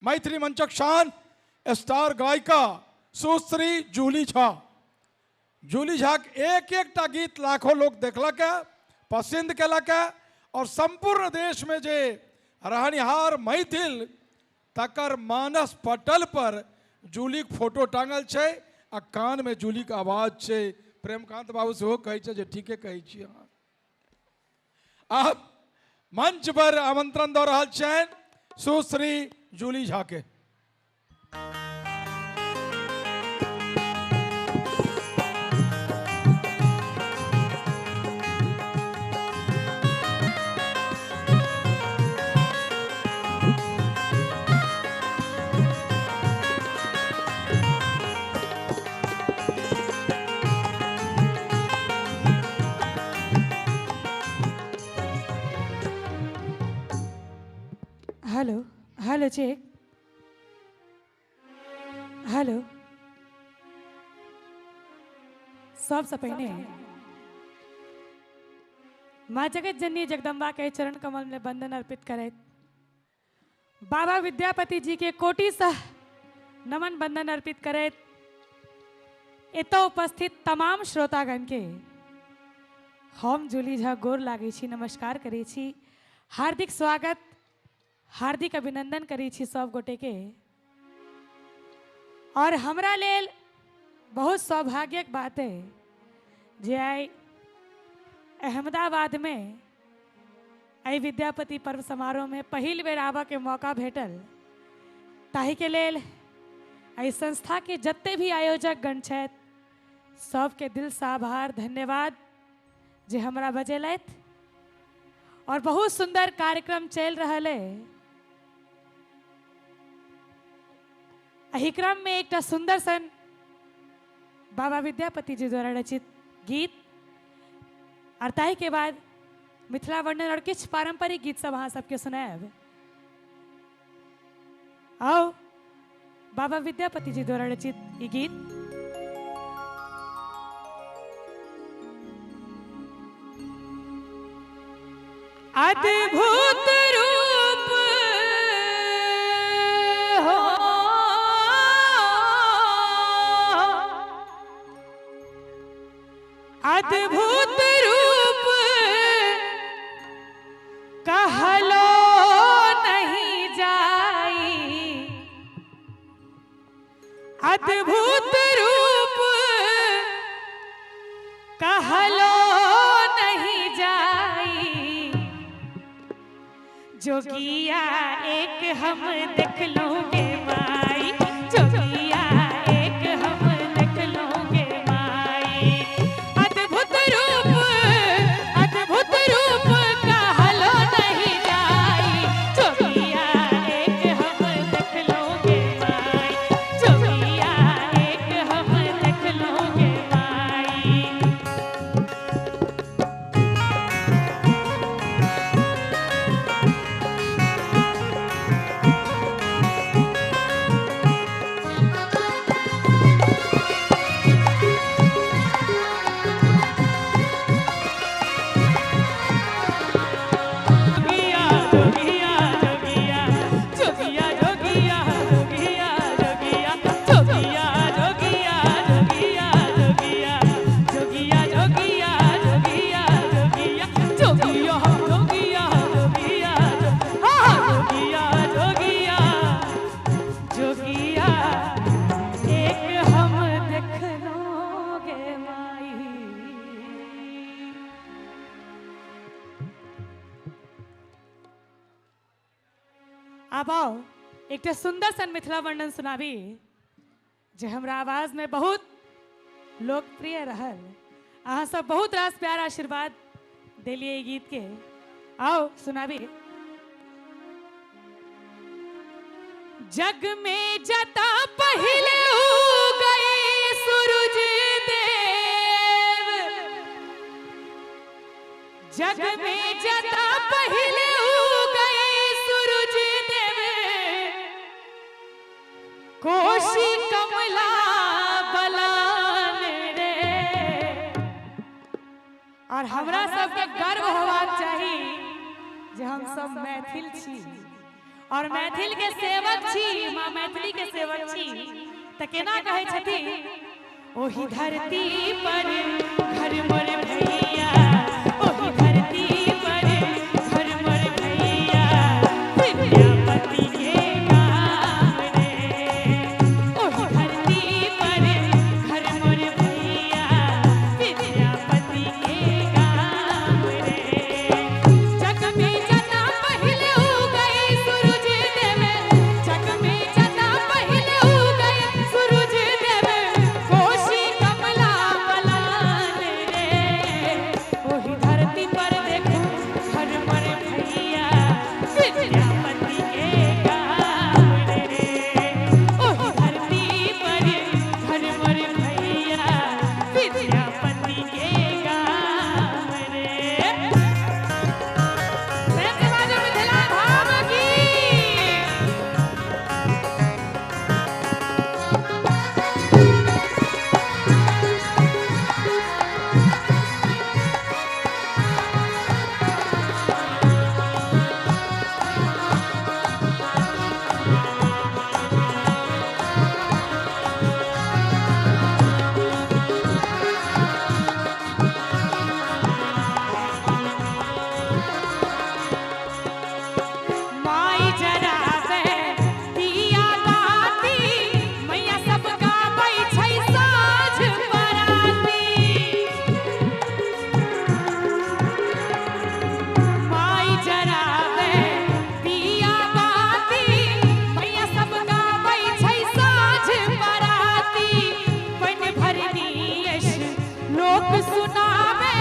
मैथिली मंचक शान स्टार गायिका सुश्री जूली झा। जूली झा एक एक टा गीत लाखों लोग देखलक पसंद कलक और संपूर्ण देश में जे रहनिहार मैथिल तकर मानस पटल पर जूली के फोटो टांगल छे आ कान में जूली के आवाज छे। प्रेमकांत बाबू से कहे छे जे ठीके कहे छी। अब मंच पर आमंत्रण दो रहा छे सुश्री जूली झा के। Hello hello check hello. सबसे पहले माँ जगत जननी जगदम्बा के चरण कमल में वंदन अर्पित करे, बाबा विद्यापति जी के कोटि सह नमन वंदन अर्पित करे, एतो उपस्थित तमाम श्रोतागण के हम जूली झा गोर लागे छी, नमस्कार करे छी, हार्दिक स्वागत हार्दिक अभिनंदन करी छी सब गोटे के। और हमरा लेल बहुत सौभाग्यक बात है जे आई अहमदाबाद में आई विद्यापति पर्व समारोह में पहिल बेर आबा के मौका भेटल। ताहि के लेल आई संस्था के जत्ते भी आयोजक गण छथि सबके दिल से आभार धन्यवाद जे हमरा बजेलथि। और बहुत सुंदर कार्यक्रम चल रहा है। एही क्रम में एक सुंदर सन बाबा विद्यापति जी द्वारा रचित गीत और ताहि के बाद मिथिला वर्णन और किछ पारंपरिक गीत सब अहाँ सबके सुनाएब। आओ बाबा विद्यापति जी द्वारा रचित ये गीत। अद्भुत रूप हो अद्भुत रूप कहलो नहीं जाई, अद्भुत रूप कहलो नहीं जाई, जोगिया एक हम देख लोगे माई, जोगिया एक हम देख लोगे माई, अद्भुत रूप कहलो नहीं जाई, जोगिया एक हम देख लोगे माई, जोगिया एक हम देख लोगे माई। अब आओ एक सुंदर सन मिथिला वर्णन सुनाबी जे हमरा आवाज में बहुत लोकप्रिय रहल। अहाँ सब बहुत रास प्यार आशीर्वाद दिलिए गीत के। आओ सुनाबी। जग में जता पहले उगए सूरज देव, जग में जता पहले उगए सूरज देव, कोशी कमला बलान रे। और हमरा सबके गर्व होबाक चाही जे हम सब मैथिल छी और मैथिल के सेवक छी, माँ मैथिली के सेवक छी त केना कहै छथिन, ओही धरती पर घर मोर भैया, ओही धरती पर घर मोर भैया, विद्यापति के गाम रे, ओही धरती पर घर मोर भैया, विद्यापति के गाम रे। जग में जना पहिले उगए सूरज देव, जग में जना पहिले उगए सूरज देव, कोशी कमला बलान रे, ओही धरती पर देखो घर मोर भैया, विद्यापति के गाम रे, ओही धरती पर घर मोर भैया, विद्यापति के गाम रे। प्रेम से बाजो मिथिला धाम की। माई जरावे दिया बाती, मैया सब गाबै छै साँझ बराती। माई जरावे दिया बाती, मैया सब गाबै छै साँझ बराती। बन भरनी यश लोक सुनावे,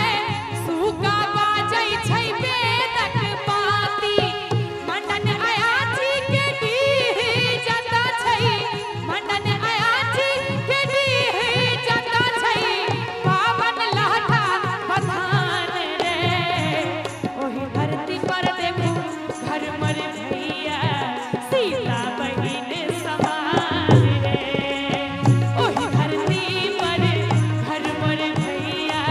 सुगा बाजै छै वेदक पाती। मंडन अयाची के डीह जता छै, मंडन अयाची के डीह जता छै, पावन लहठा बधान रे, ओही धरती पर देखो घर मोर भैया, सीता बहिन समान रे, ओही धरती पर घर मोर भैया,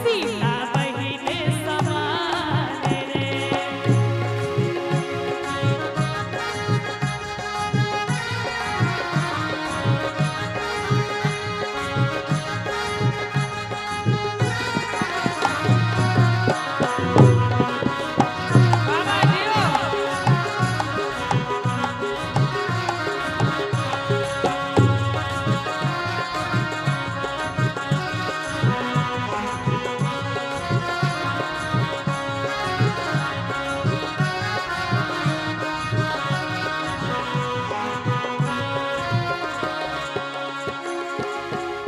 सीता बहिन समान रे। बाबा जियो।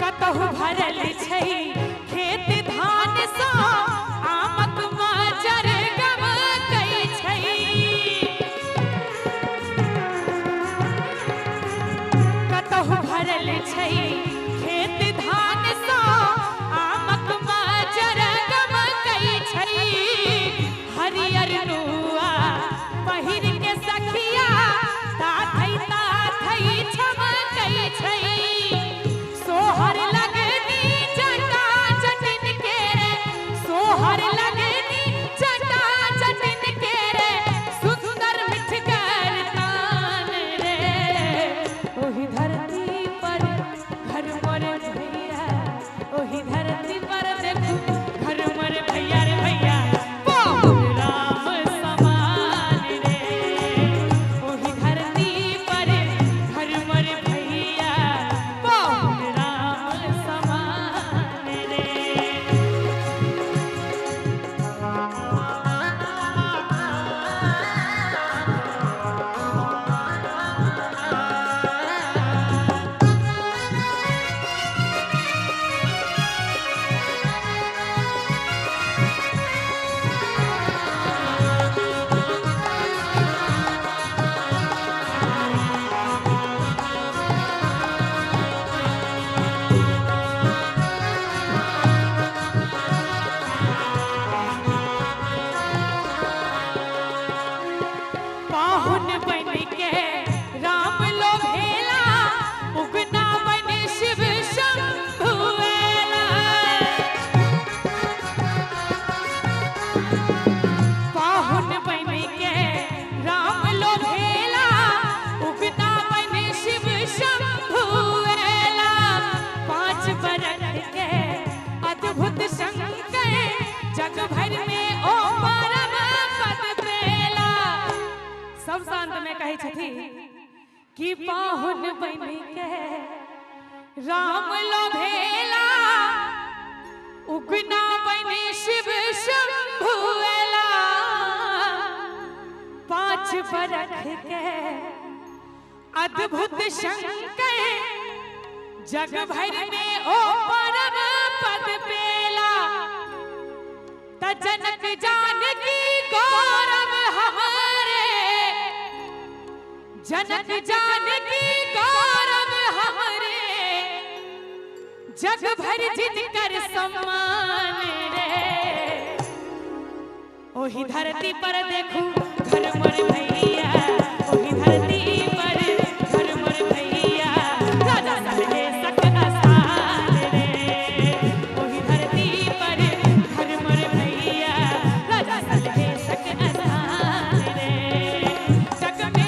कतहु भरल छै खेत धान सँ, आमक मजर गमकै छै। कतहु भरल छै खेत धान सँ, आमक मजर गमकै छै। हरियर नुआ पहिर के सखिया, ताथै ताथै छमकै छै। सोहर लगनी जटा जटिन के रे, सोहर लगनी जटा जटिन के रे, सुंदर मिठगर तान रे, ओही धरती पर घर मोर भैया, ओही धरती पर देखो घर मोर भैया रे भैया, पवन राम समान रे, ओही धरती पर घर मोर भैया, पवन राम समान रे। पाहुन बन के राम लो भेला, उगना बन शिव शंभुएला। पाहुन बन के राम लो भेला, सब शांत में कहे छथि कि पाहुन बन के राम लोभेला उगना बने शिव शंभुएला 5 बरख के अद्भुत शंकर जग भर में ओ परम पद पेला त जनक जानकी गौरव हमारे जनक जानकी गौरव हमारे जग भर जिनकर सम्मान रे ओही धरती पर देखूं घर मोर भैया ओही धरती पर घर मोर भैया राजा सलहे सकल स्थान रे ओही धरती पर घर मोर भैया राजा सलहे सकल स्थान रे जग में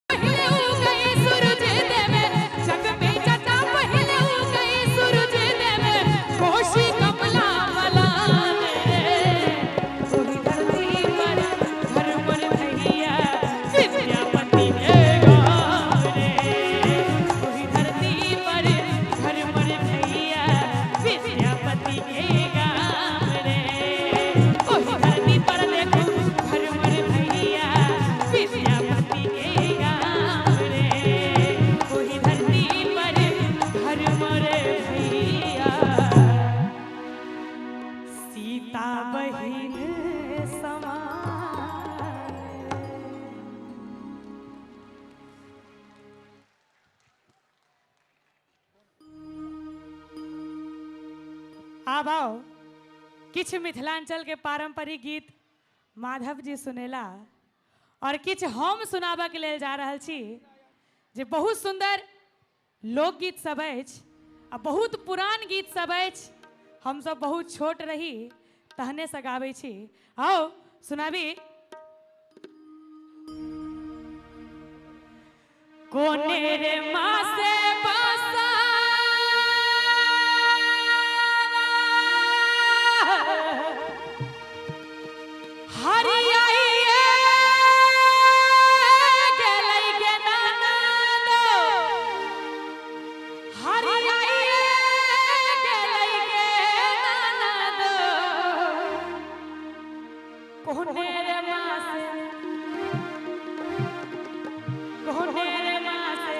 पहले उगए सूरज देवे जग में जटा पहले उगए सूरज देवे कोशी कमला बलान रे ओही धरती पर घर मोर भैया विद्यापति के गाँव रे ओही धरती पर घर मोर भैया विद्यापति के गाँव रे ओही धरती पर देखो घर मोर भैया विद्यापति के गाँव रे ओही धरती पर घर मोर भैया सीता बहिन समान आब आओ किछ मिथिलांचल के पारंपरिक गीत माधव जी सुनेला और किछ हम सुनाबा के लेल जा रहल छी जे बहुत सुंदर लोकगीत सब अछि आ बहुत पुरान गीत सब अछि हम सब बहुत छोट रही तहने से गाबै छी आओ सुनाबी कोने रे माँ से बसा हरियाइए गेलै गे ननदो हरियाइए गेलै गे ननदो कोने रे माँ से कोने रे माँ से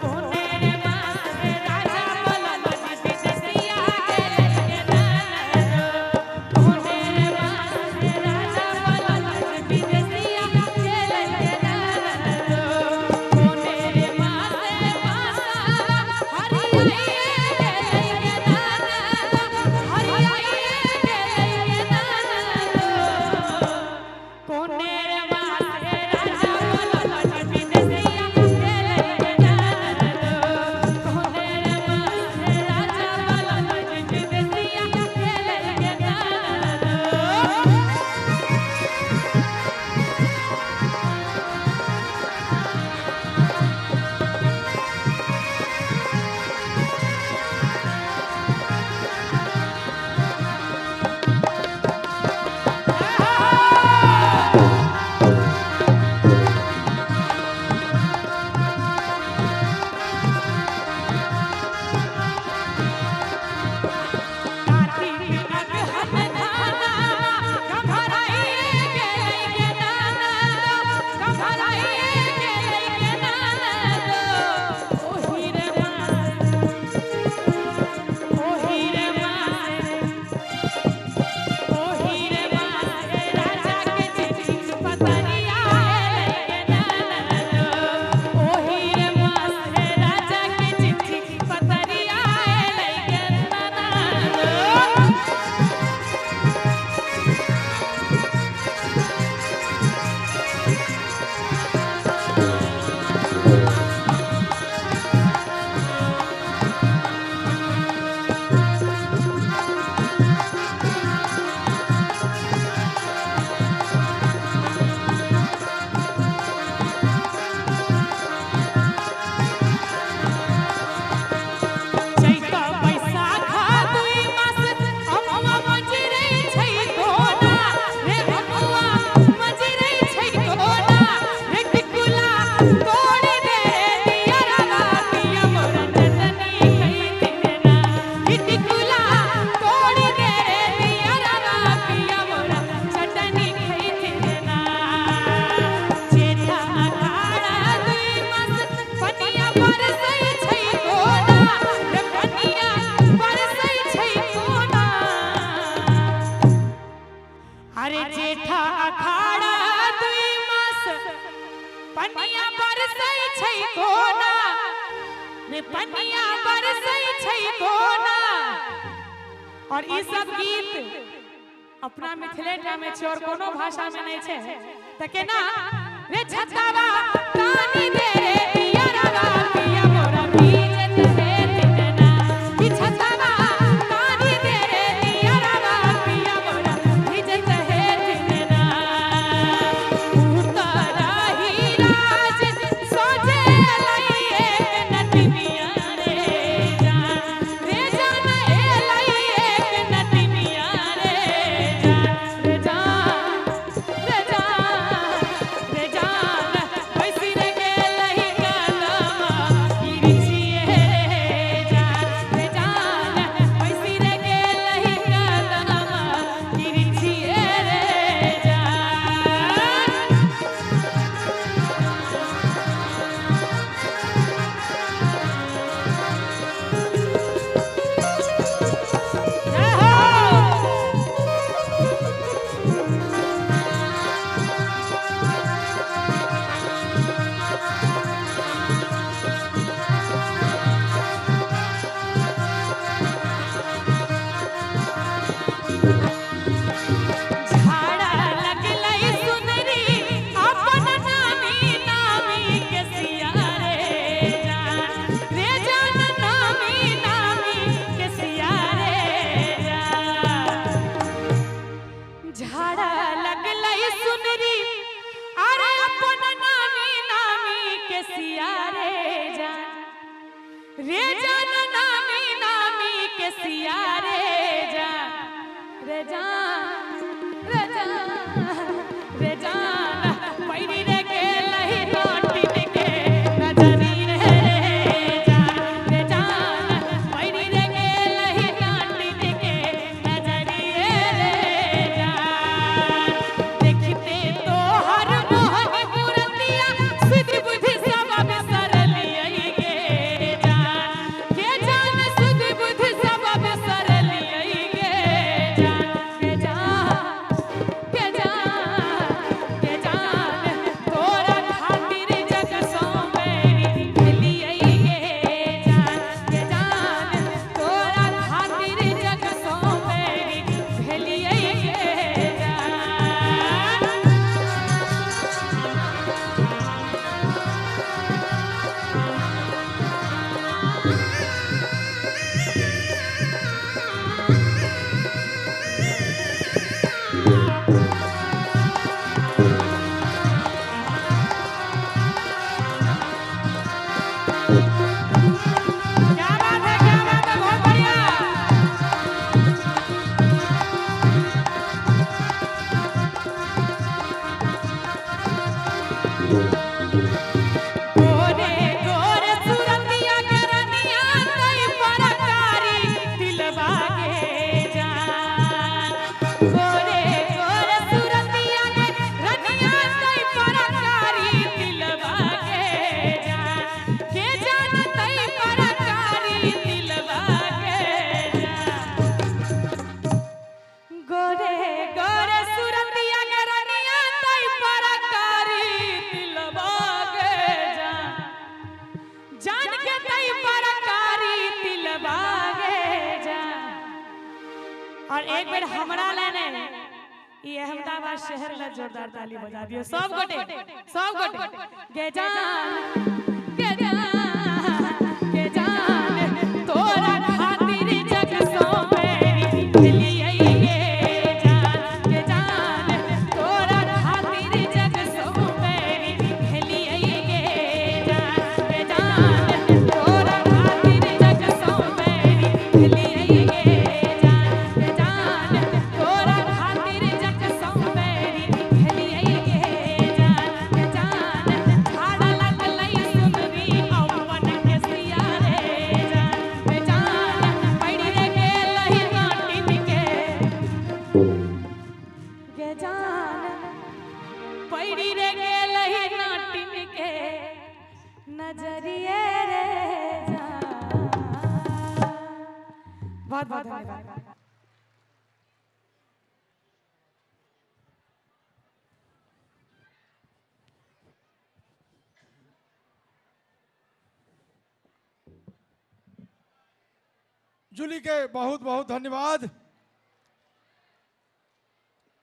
कोने रे माँ से राजा बोलन विदेशिया गेलै गे ननदो कोने रे माँ से राजा बोलन विदेशिया गेलै गे ननदो कोने रे माँ से पासा हरियाइए गेलै गे ननदो हरियाइए गेलै गे ननदो अरे जेठा अखाड़ा दुई मास पनिया बरसै छै कोना रे पनिया बरसै छै कोना। और ई सब गीत अपना मिथिलेटा में छै और कोनो भाषा में नहीं छै। त केना रे छछावा कानी दे रे पिया रवा पिया मोरा भीजत है दिनना कि छछावा कानी दे रे पिया रवा पिया मोरा भीजत है दिनना। उतारा ही राज सोजे लइए नटनिया रे जान रे जान ए लइए नटनिया रे जान रे जान रे जान रे जान वैसी रे गेलहि कलमा गिरछिए रे जान रे जान वैसी रे गेलहि कलमा गिरछिए रे जान। जय हो। झाड़ा लगलै सुनरी अपन नामी नामी के सिया रे जान रे जान नामी नामी के सिया रे जान। झाड़ा लगलै सुनरी अरे अपन नामी नामी के सिया रे जान रे जान नामी नामी के सिया रे जान रे जान रे जान रे जान पैरी रे गेलहि नाटिन के नजरी रे जान रे जान पैरी रे गेलहि नाटिन के नजरी रे जान। देखते तोहर मोहन मूरतिया सिद्ध बुद्धि सब बिसरलियै गे जान के जान सिद्ध बुद्धि सब बिसरलियै गे जान के जान के जान के जान तोरा खातिर जग सोमेरी भेलियै गे जान के जान तोरा खातिर जग सोमेरी भेलियै गे जान। क्या बात है बहुत बढ़िया। गोरे गोरे सुरतिया के रनिया तई परकारी दिलवा के जान गोरे गोरे सुरतिया के रनिया तई परकारी दिलवा के जान तई परकारी दिलवा के जान। गोरे गोरे सुरतिया के रनिया तई परकारी दिलवा के जान जान के तई परकारी दिलवा के जान। और एक बेर हमरा लेने ई अहमदाबाद शहर ला जोरदार ताली बजा दियो सब गोटे गे जान गे जान गे जान तोरा खातिर जग सोमेरी भेलियै गे जान गे जान तोरा खातिर जग सोमेरी भेलियै गे जान गे जान तोरा खातिर जग सोमेरी भेलियै गे जान गे जान तोरा खातिर जग सोमेरी भेलियै गे जान गे जान झाड़ा लगलै सुनरी अपन के सिया रे जान गे जान पैरी रे गेलहि नाटिन के गे जान पैरी रे गेलहि नाटिन के नजरिए रे जान। बहुत बहुत धन्यवाद। जूली के बहुत बहुत धन्यवाद।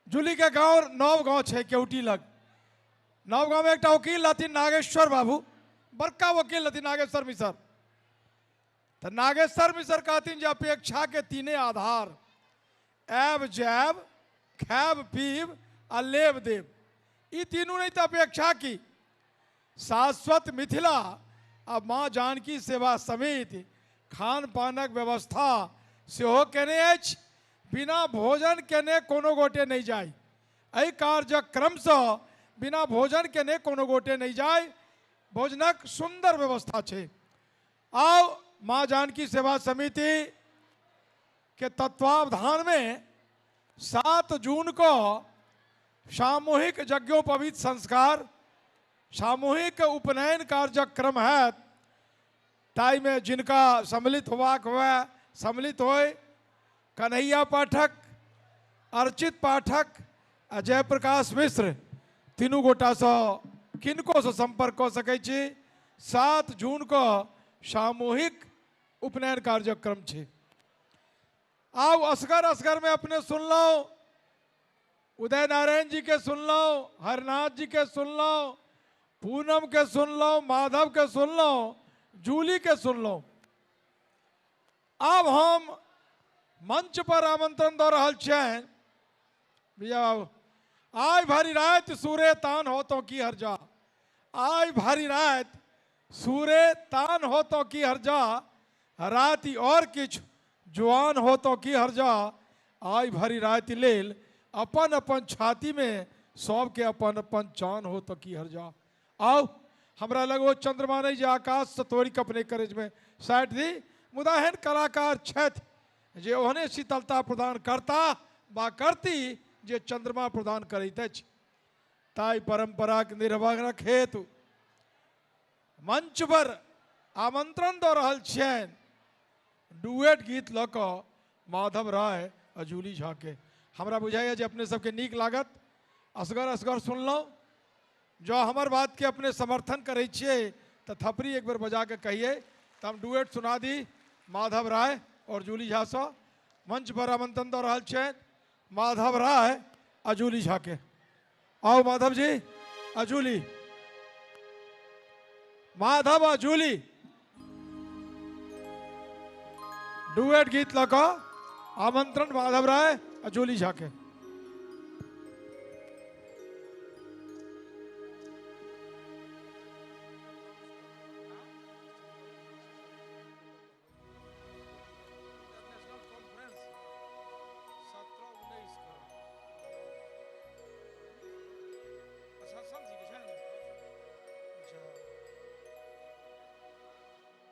जूली के गांव नव गांव छे केवटी लग। नव गांव में एक वकील हथिन नागेश्वर बाबू, बड़का वकील हथिन नागेश्वर मिसर। तो नागेश्वर मिसर कहथिन जे अपेक्षा के तीने आधार, ऐब जैब खैब पीब आ लेब देब। ई तीनों नहीं तो अपेक्षा की शाश्वत मिथिला आ माँ जानकी सेवा समेत खान पानक व्यवस्था सेहो केने अछि। बिना भोजन केने कोनो गोटे नहीं जाय। एहि कार्यक्रम से बिना भोजन केने कोनो गोटे नहीं जाय। भोजनक सुंदर व्यवस्था छे। आओ माँ जानकी सेवा समिति के तत्वावधान में 7 जून को सामूहिक यज्ञोपवीत संस्कार, सामूहिक उपनयन कार्यक्रम है। ताई में जिनका सम्मिलित हुआ सम्मिलित होए कन्हैया पाठक, अर्चित पाठक, अजय प्रकाश मिश्र, तीनों गोटा से किनको से संपर्क हो सके छी। 7 जून को सामूहिक उपनयन कार्यक्रम छे। आओ असगर असगर में अपने सुन लो, उदय नारायण जी के सुन लो, हरनाथ जी के सुन लो, पूनम के सुन लो, माधव के सुन लो, जूली के सुन लो। अब हम मंच पर आमंत्रण दो रहल छें भैया बाबू। आय भारी रात सूरे तान हो तो की हर्जा, आय भारी रात सूरे तान हो तो की हर्जा, राति और किछ जुआन हो तो की हर्जा। आय भारी रात लेल अपन अपन छाती में सबके अपन अपन जान हो तो की हर्जा। आओ हमरा लगो चंद्रमा नहीं जे आकाश से तोड़ के अपने करेज में साइड दी। मुदा एहन कलाकार छथि जे ओहने शीतलता प्रदान करता बा करती जे चंद्रमा प्रदान करैत अछि। ताई परंपरा के निर्वाह हेतु मंच पर आमंत्रण दो रहल छियनि डुएट गीत लऽ कऽ माधव राय आ जूली झा के। हमरा बुझाइए जे अपने सबके नीक लागत। असगर असगर सुनलहुँ। जो हमार बात के अपने समर्थन करे छिए तो थपरी एक बार बजा के कहिए तो हम डुएट सुना दी माधव राय और जूली झा से। मंच पर आमंत्रण दो रहल छे माधव राय आ जूली झा के। आओ माधव जी आ जूली, माधव आ जूली डुएट गीत लऽ कऽ आमंत्रण माधव राय आ जूली झा के।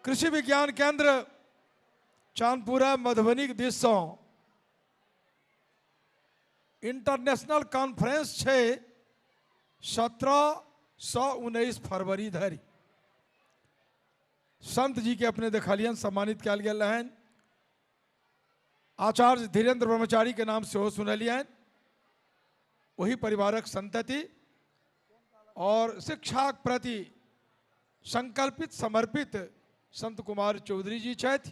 कृषि विज्ञान केंद्र चांदपुरा मधुबनी के दिस से इंटरनेशनल कॉन्फ्रेंस छे 17 से 19 फरवरी धरि। संत जी के अपने देखलियन सम्मानित कल गेल रहन। आचार्य धीरेन्द्र ब्रह्मचारी के नाम से हो सुनलियन। वही परिवारक संतति और शिक्षा के प्रति संकल्पित समर्पित संत कुमार चौधरी जी छथि।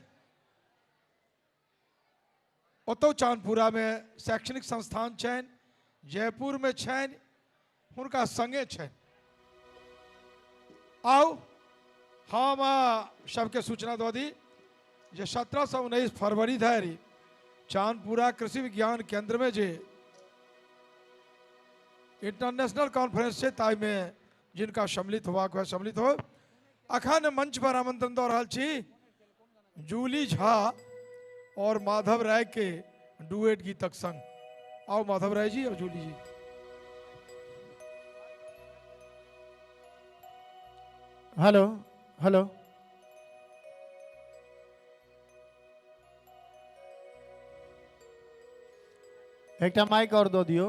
ओतो चांदपुरा में शैक्षणिक संस्थान छन, जयपुर में छन, हुनका संगे छन। आओ हम सबके सूचना दो दी जे 17 से 19 फरवरी धरि चांदपुरा कृषि विज्ञान केंद्र में जे इंटरनेशनल कॉन्फ्रेंस है ताई में जिनका सम्मिलित हुआ सम्मिलित हो। अखन मंच पर आमंत्रण दो रहल छी जूली झा और माधव राय के डुएट गीतक संग। आओ माधव राय जी और जूली जी। हेलो हेलो एक माइक और दो दियो।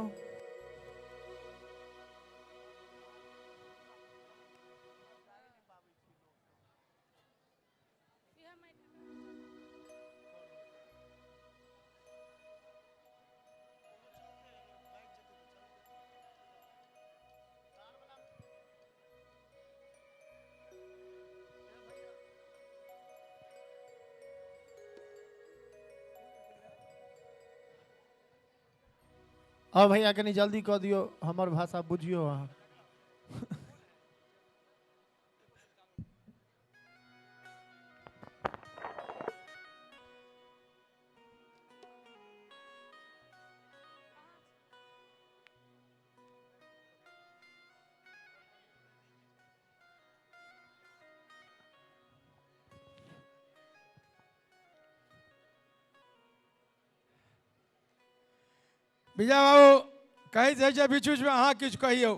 अब भैया कनी जल्दी कह दियो, हमर भाषा बुझियो अहाँ। विजय बाबू कही जाइ छै बीच बीच में अहाँ किछु कहियौ।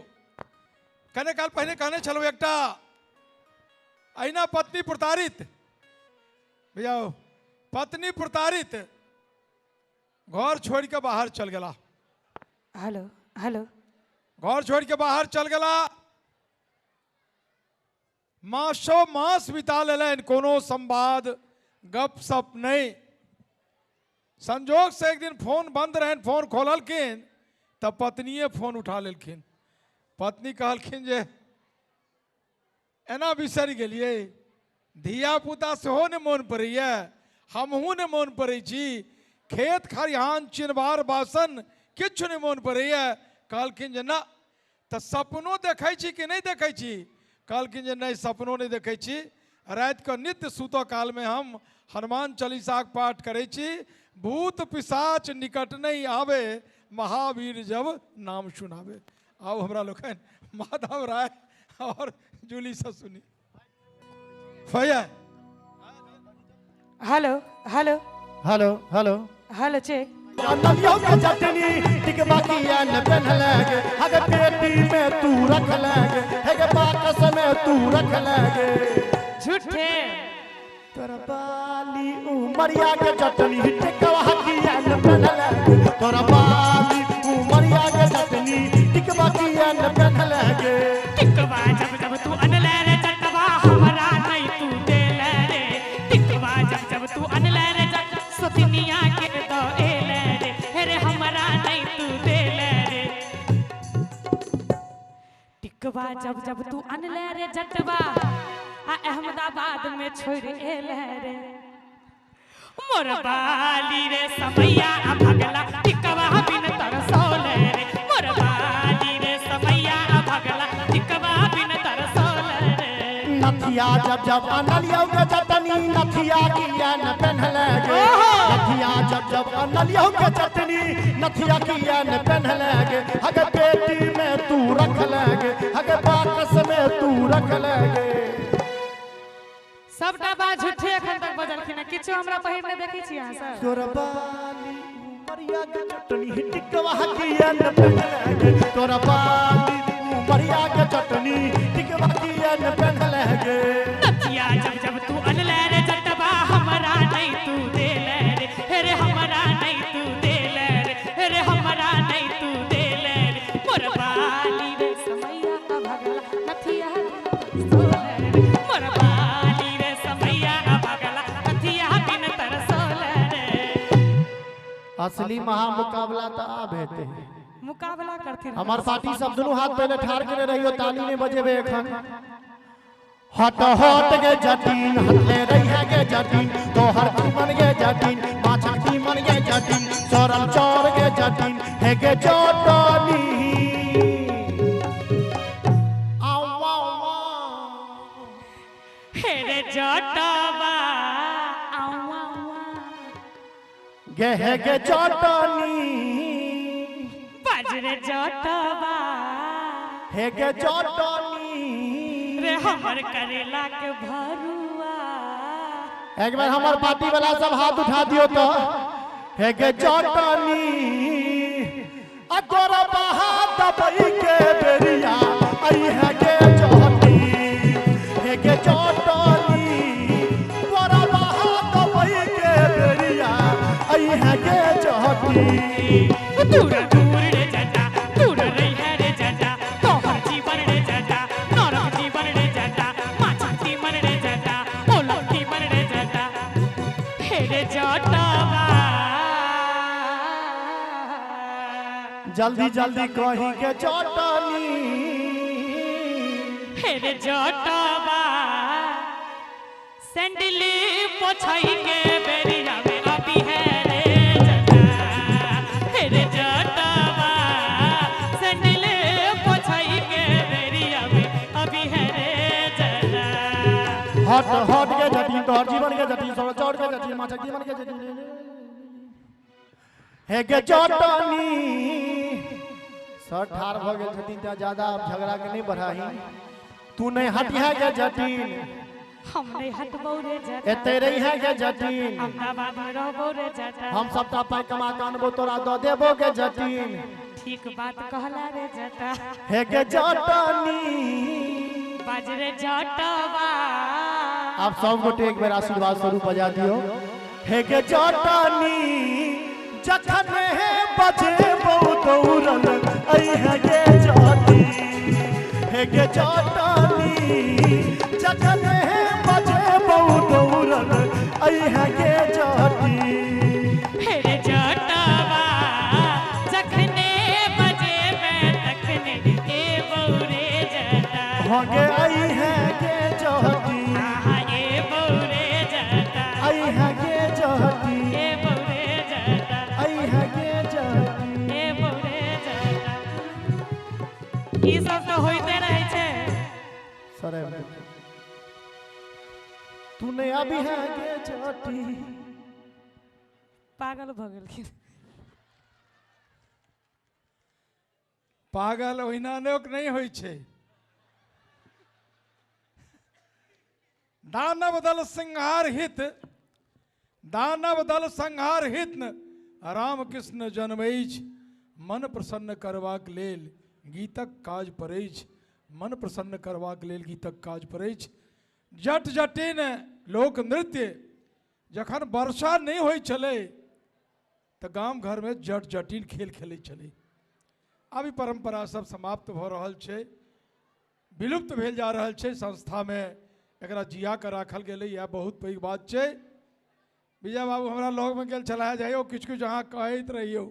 कने काल पहिने कहने छलहुँ एकटा अहिना पत्नी प्रताड़ित, विजय बाबू पत्नी प्रताड़ित घर छोड़ के बाहर चल गया। हेलो हेलो घर छोड़ के बाहर चल गया, मासों मास बिता लेलनि, कोनो संवाद गप सप नहीं। संजोग से एक दिन फोन बंद रहन, फोन खोललखिन तब पत्निये फोन उठा लेलखिन। पत्नी कहलखिन जे एना बिसरि गेलिए, धिया पुता सेहो ने मोन पड़ैए, हमहूँ ने मोन पड़ै छी, खेत खरिहान चिन्हबार बासन किछु ने मोन पड़ैए। कहलखिन जे ना तऽ सपनो देखै छी कि नहीं देखै छी? कहलखिन जे नहीं सपनो नहीं देखै छी, रात के नित्य सुतऽ काल में हम हनुमान चालीसा के पाठ करै छी, भूत पिशाच निकट नहीं आवे, महावीर जब नाम सुनावे। आओ हमरा लोकन माधव राय और जूली से सुनी। भैया hello hello hello hello hello check नलियों के चटनी टिकवा किया न पहनलगे, अगर पेटी में तू रख लगे, हेगे बाकस में तू रख लगे। झूठे तोरा बाली उमरिया के चटनी टिकवा किया न पहनलगे, तोरा बाली उमरिया के चटनी टिकवा किया न पहनलगे। टिकवा जब जब तू अनले रे चटवा हमरा नहीं तू देले रे, टिकवा जब जब तू अनले रे सोतिनिया के तो एले रे, हेरे हमरा नहीं तू देले रे। टिकवा जब जब तू अनले रे जटवा अहमदाबाद में छोड़ एले रे। मोर बाली रे समैया भगला टिकवा बिन तरसोले रे, मोर बाली रे समैया भगला टिकवा बिन तरसोले रे। नथिया जब जब अनलियों के चटनी नथिया किया न पहनलगे, नथिया जब जब अनलियों के चटनी नथिया किया न पहनलगे, अगर पेटी में तू रख लगे, अगर बाकस में तू रख लगे। सबटा बात झूठे एखन तक बजलखिन, किछो हमरा पहिर ने देखै छी अहाँ सब। तोरा बाली उमरिया के चटनी टिकवा किया न पहनलगे, तोरा बाली उमरिया के चटनी टिकवा किया न पहनलगे। नथिया जब जब तू अनले रे जटवा हमरा नहीं तू देले रे, हेरे हमरा नहीं तू देले रे, हेरे हमरा नहीं तू देले रे। मोर बाली रे समैया भगला नथिया सोले रे, मोर बाली रे समैया भगला नथिया बिन तरसोले रे। असली महामुकाबला तो आब हेते, मुकाबला करथिन हमार पार्टी सब दोनों हाथ पहले ठाड़ के रहियो, ताली ने बजेबे एखन। हट हट गे जटीन हटले रही है गे जटीन, तोहर मन गे जटीन, माछी मन गे जटीन, सरल चौर गे जटीन, हे गे जटनी। हेरे जटवा गे हे गे जटनी, बाजरे जटवा हे गे जटनी। रे हमर करेला के भरुआ। एक बार हमार पार्टी वाला सब हाथ उठा दियो तो, हे गे जटनी अगोरा बहा दबई के बेरिया, आई है गे जटनी, हे गे जटनी गोरा बहा दबई के बेरिया, आई है गे जटनी। दूर दूर रे जटा दूर रही है रे जटा, तोहर जीवन रे जटा नरक जीवन रे जटा, माछा जीवन रे जटा ओला जीवन रे जटा। हेरे जटवा जल्दी जल्दी कही के जटनी, हेरे जटवा सैंडली पोछाई के बेरिया में अभी है रे जटा, हेरे जटवा हट हट के जटिन तोहर जीवन के जटिन सोड़ चौड़ के जटिन माछक जीवन के जटिन हे के चटनी सर ठार भ गेल जटिन त ज्यादा अब झगड़ा के नहीं बढ़ाही तू नहीं हटिया के जटिन हम नहीं हटबो रे जटा एते रही है के जटिन अहमदाबाद में रहबो रे जटा हम सबटा पाई कमा के अनबो तोरा द देबो के जटिन ठीक बात कहला रे जटा हे के जटनी बाजरे जटवा आप सब गोटे एक बेर आशीर्वाद स्वरूप बजा दियो हे के जटनी जखन हे बजे बहुत दौड़ल ऐ हे के जटनी हे के जटनी जखन हे बजे बहुत दौड़ल ऐ हे के जटनी हे रे जटवा जखने बजे मैं तखने ए बौरे जटा हो गे ऐ हे के जटनी आहा ए बौरे जटा ऐ हे के जटनी ए बौरे जटा ऐ हे के जटनी ए बौरे जटा ई सब तो होइते रहे छे सरे तूने अभी है के जटी पागल भ गेलखिन पागल ओहिना लोक नहीं होइ छै दानव दल संहार हित दानव दल संहार हित राम कृष्ण जन्मैछ मन प्रसन्न करबाक लेल गीतक काज पड़ैछ मन प्रसन्न करबाक लेल गीतक काज पड़ैछ जट जटिन लोक नृत्य जखन वर्षा नहीं होइ छलै तऽ गाम घर में जट जटिन खेल खेलै छलै आब ई परंपरा सब समाप्त भ रहल छै विलुप्त भेल जा रहल छै संस्था में एकरा जिया के राखल गेलै यह बहुत पैघ बात छै विजय बाबू हमरा लग में गेल छलाह जाइयो किछु किछु अहाँ कहैत रहियौ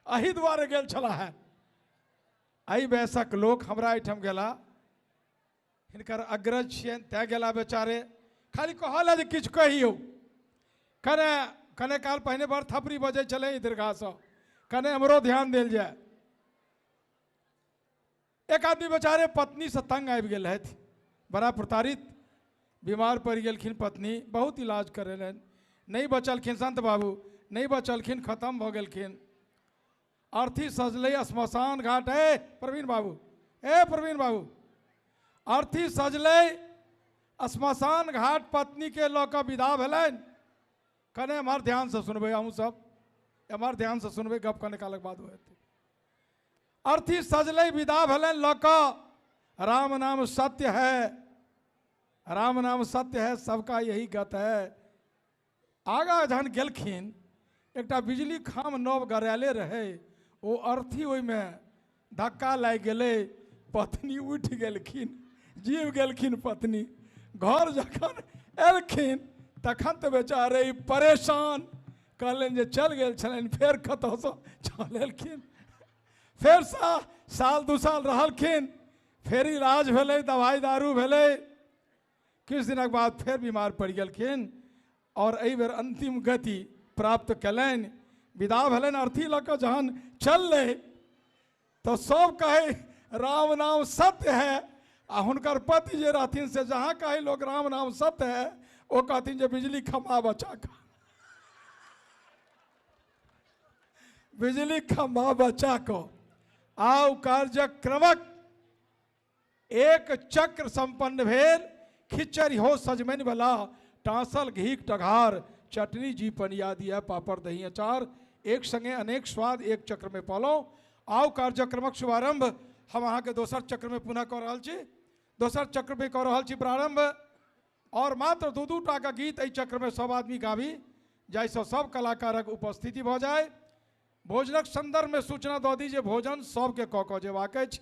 एहि दुआरे गेल छलाह एहि वयसक लोक हमरा एहिठाम गेला हिनकर अग्रज छियनि तैं गेला बेचारे खाली कहल जे किछु कहियौ कने कने काल पहिने बड़ थपरी बजै छलै दीर्घासँ कने हमरो ध्यान देल जाय एक आदमी बेचारे पत्नी से तंग आबि गेल हथि बड़ा प्रताड़ित बीमार पड़ि गेलखिन पत्नी बहुत इलाज करेलनि नहीं बचलखिन संत बाबू नहीं बचलखिन खत्म भ गेलखिन अर्थी सजलै श्मशान घाट प्रवीण बाबू अर्थी सजलै श्मशान घाट पत्नी के लऽ कऽ विदा भेलनि कने एम्हर ध्यान से सुनबै अहूँ सब एम्हर ध्यान से सुनबै गप कने कालक बाद होतै अर्थी सजलै विदा भेलनि लऽ कऽ राम नाम सत्य है राम नाम सत्य है सबका यही गत है आगा जहन गेलखिन एकटा बिजली खाम नव गड़ायले रहे ओ अर्थी ओहिमे धक्का लागि गेलै पत्नी उठि गेलखिन जीव गेलखिन पत्नी घर जखन एलखिन तखन तऽ बेचारे परेशान कहलनि जे चल गेल छलनि फेर कतऽसँ चलेलखिन फेर साल दू साल रहलखिन फेर इलाज भेलै दवाई दारू भेलै किछु दिनक बाद फेर बीमार पड़ि गेलखिन और एहि बेर अंतिम गति प्राप्त कयलनि विदा भेलनि अर्थी लऽ कऽ जहन चललै तऽ सब कहे राम नाम सत्य है आ हुनकर पति जे रहथिन से जहाँ कहे लोग राम नाम सत्य है वो कहथिन जे बिजली खंभा बचा कऽ बिजली खंभा बचा कऽ आउ कार्यक्रमक एक चक्र संपन्न भेल खिचड़ी हो सजमनि वाला टांसल घीक टघार चटनी जी पनिया दिया पापड़ दही अचार एक संगे अनेक स्वाद एक चक्र में पालो आउ कार्यक्रमक शुभारंभ हम अहाँ के दोसर चक्र में पुनः कऽ रहल छी दोसर चक्र में कऽ रहल छी प्रारंभ और मात्र दू दू टा गीत एहि चक्र में सब आदमी गाबी जाहिसँ सब कलाकारक उपस्थिति भऽ जाए भोजनक संदर्भ में सूचना दऽ दी जे भोजन सबके कऽ जेबाक अछि